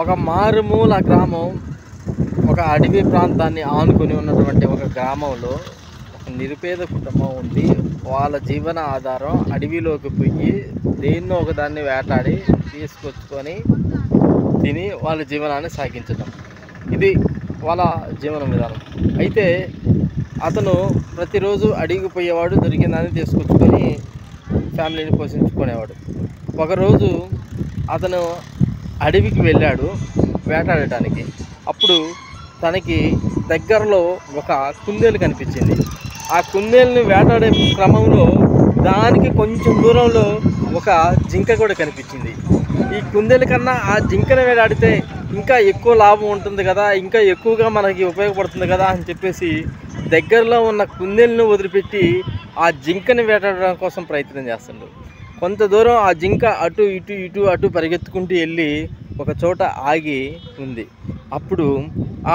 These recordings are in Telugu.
ఒక మారుమూల గ్రామం, ఒక అడవి ప్రాంతాన్ని ఆనుకొని ఉన్నటువంటి ఒక గ్రామంలో ఒక నిరుపేద కుటుంబం ఉంది. వాళ్ళ జీవన ఆధారం అడవిలోకి పోయి దేన్నో ఒకదాన్ని వేటాడి తీసుకొచ్చుకొని తిని వాళ్ళ జీవనాన్ని సాగించడం, ఇది వాళ్ళ జీవన విధానం. అయితే అతను ప్రతిరోజు అడవికి పోయేవాడు, దొరికిందాన్ని తీసుకొచ్చుకొని ఫ్యామిలీని పోషించుకునేవాడు. ఒకరోజు అతను అడవికి వెళ్ళాడు వేటాడటానికి. అప్పుడు తనకి దగ్గరలో ఒక కుందేలు కనిపించింది. ఆ కుందేలుని వేటాడే క్రమంలో దానికి కొంచెం దూరంలో ఒక జింక కూడా కనిపించింది. ఈ కుందేలు కన్నా ఆ జింకను వేటాడితే ఇంకా ఎక్కువ లాభం ఉంటుంది కదా, ఇంకా ఎక్కువగా మనకి ఉపయోగపడుతుంది కదా అని చెప్పేసి దగ్గరలో ఉన్న కుందేలును వదిలిపెట్టి ఆ జింకని వేటాడడం కోసం ప్రయత్నం చేస్తుండు. కొంత దూరం ఆ జింక అటు పరిగెత్తుకుంటూ వెళ్ళి ఒక చోట ఆగి ఉంది. అప్పుడు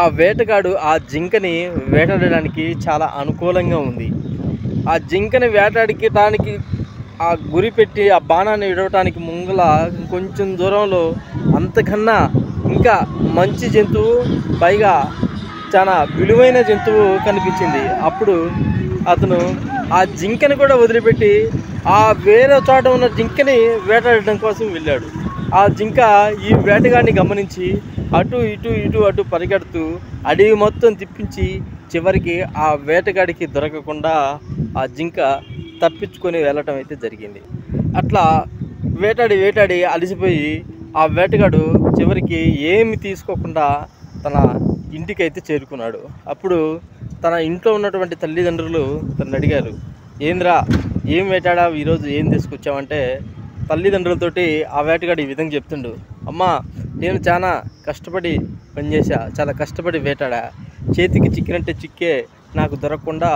ఆ వేటగాడు ఆ జింకని వేటాడడానికి చాలా అనుకూలంగా ఉంది. ఆ జింకని వేటాడడానికి ఆ గురి పెట్టి ఆ బాణాన్ని విడవటానికి ముంగల కొంచెం దూరంలో అంతకన్నా ఇంకా మంచి జంతువు, పైగా చాలా విలువైన జంతువు కనిపించింది. అప్పుడు అతను ఆ జింకని కూడా వదిలిపెట్టి ఆ వేరే చోట ఉన్న జింకని వేటాడడం కోసం వెళ్ళాడు. ఆ జింక ఈ వేటగాడిని గమనించి అటు పరిగెడుతూ అడవి మొత్తం తిప్పించి చివరికి ఆ వేటగాడికి దొరకకుండా ఆ జింక తప్పించుకొని వెళ్ళటం అయితే జరిగింది. అట్లా వేటాడి అలసిపోయి ఆ వేటగాడు చివరికి ఏమి తీసుకోకుండా తన ఇంటికైతే చేరుకున్నాడు. అప్పుడు తన ఇంట్లో ఉన్నటువంటి తల్లిదండ్రులు తను అడిగారు, ఏంద్రా ఏం వేటాడావు, ఈరోజు ఏం తీసుకొచ్చావంటే తల్లిదండ్రులతోటి ఆ వేటగాడు ఈ విధంగా చెప్తుండు, అమ్మా నేను చాలా కష్టపడి పనిచేసా, చాలా కష్టపడి వేటాడా, చేతికి చిక్కినంటే చిక్కే నాకు దొరకకుండా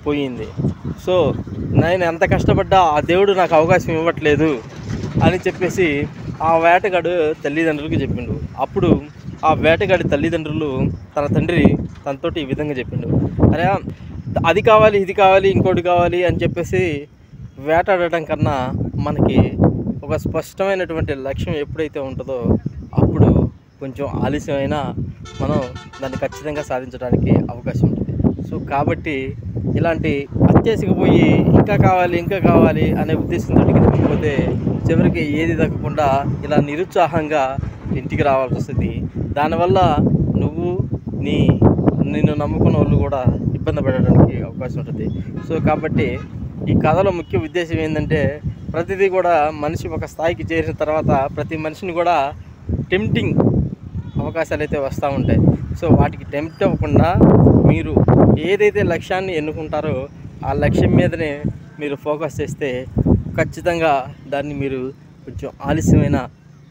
పోయింది. సో నేను ఎంత కష్టపడ్డా ఆ దేవుడు నాకు అవకాశం ఇవ్వట్లేదు అని చెప్పేసి ఆ వేటగాడు తల్లిదండ్రులకు చెప్పిండు. అప్పుడు ఆ వేటగాడి తల్లిదండ్రులు తన తండ్రి తనతోటి ఈ విధంగా చెప్పిండు, అరే అది కావాలి, ఇది కావాలి, ఇంకోటి కావాలి అని చెప్పేసి వేటాడటం కన్నా మనకి ఒక స్పష్టమైనటువంటి లక్ష్యం ఎప్పుడైతే ఉంటుందో అప్పుడు కొంచెం ఆలస్యమైనా మనం దాన్ని ఖచ్చితంగా సాధించడానికి అవకాశం ఉంటుంది. సో కాబట్టి ఇలాంటి అత్యాశకు పోయి ఇంకా కావాలి అనే ఉద్దేశంతో పోతే చివరికి ఏది దక్కకుండా ఇలా నిరుత్సాహంగా ఇంటికి రావాల్సి వస్తుంది. దానివల్ల నువ్వు నిన్ను నమ్ముకున్న వాళ్ళు కూడా ఇబ్బంది పడడానికి అవకాశం ఉంటుంది. సో కాబట్టి ఈ కథలో ముఖ్య ఉద్దేశం ఏంటంటే ప్రతిదీ కూడా మనిషి ఒక స్థాయికి చేరిన తర్వాత ప్రతి మనిషిని కూడా టెంప్టింగ్ అవకాశాలు అయితే వస్తూ ఉంటాయి. సో వాటికి టెంప్ట్ అవ్వకుండా మీరు ఏదైతే లక్ష్యాన్ని ఎన్నుకుంటారో ఆ లక్ష్యం మీదనే మీరు ఫోకస్ చేస్తే ఖచ్చితంగా దాన్ని మీరు కొంచెం ఆలస్యమైన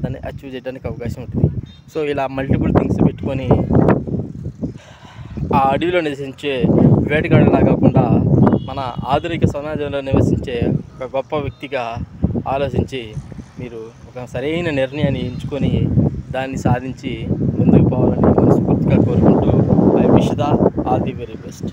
దాన్ని అచీవ్ చేయడానికి అవకాశం ఉంటుంది. సో ఇలా మల్టిపుల్ థింగ్స్ పెట్టుకొని ఆ అడవిలో నివసించే వేటగాడిలా కాకుండా మన ఆధునిక సమాజంలో నివసించే ఒక గొప్ప వ్యక్తిగా ఆలోచించి మీరు ఒక సరైన నిర్ణయాన్ని ఎంచుకొని దాన్ని సాధించి ముందుకు పోవాలని మనస్ఫూర్తిగా కోరుకుంటూ I wish the all the very best.